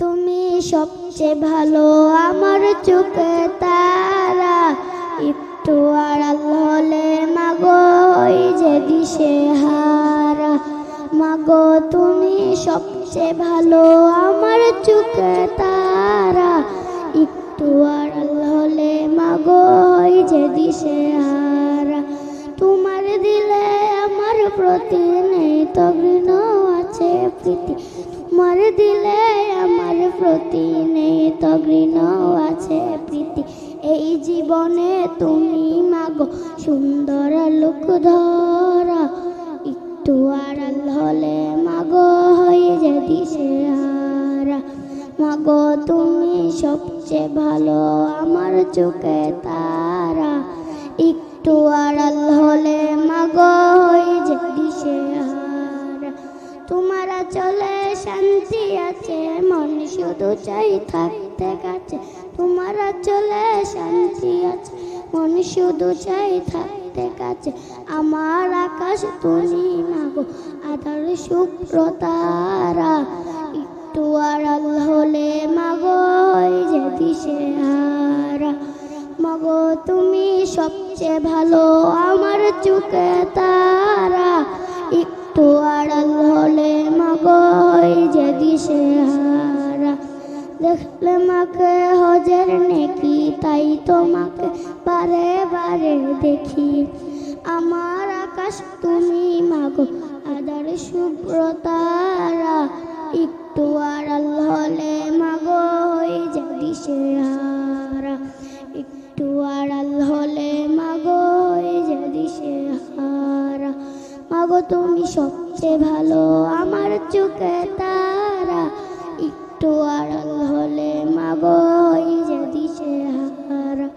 তুমি সবচেয়ে ভালো আমার চোখে তারা, একটু আড়াল হলে মাগো এই যে দিশে হারা। মাগো তুমি সবচেয়ে ভালো আমার চোখে তারা, একটু আড়াল হলে মাগো এই যে দিশে হারা। তোমার দিলে আমার প্রতি নেই তো ঘৃণ আছে প্রীতি, তোমার দিলে আমার প্রতি নেই তো ঘৃণ আছে প্রীতি। এই জীবনে তুমি মাগো সুন্দর লোক ধরা, একটু আড়াল হলে মাগো হয়ে যে দিশেহারা। মাগো তুমি সবচেয়ে ভালো আমার চোখে তারা, একটু আড়াল হলে মাগো হয়ে যে দিশেহারা। তোমার চলে শান্তি আছে, মন শুধু চাই থাকতে কাছে। তোমার চলে শান্তি আছে, মন শুধু চাই থাকতে কাছে। আমার আকাশ তুমি মাগো আধার শুভ্র তারা, একটু আড়াল হলে মাগো এই যে দিশেহারা। মাগো তুমি সবচেয়ে ভালো আমার চোখে তারা, একটু আড়াল হলে মাগো এই যে দিশেহারা। দেখলে মাকে হজের নেকি, তাই তোমাকে বারে বারে দেখি। আমার আকাশ তুমি মাগো আধার শুভ্র তারা, একটু আড়াল হলে মাগো এই যে দিশেহারা। একটু আড়াল হলে মাগো এই যে দিশেহারা। মাগো তুমি সবচেয়ে ভালো আমার চোখে তারা, একটু আড়াল হলে মাগো এই যে দিশেহারা।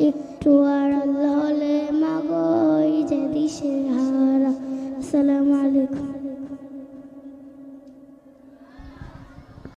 একটু আড়াল হলে মাগো এই যে দিশেহারা। আসসালামু আলাইকুম।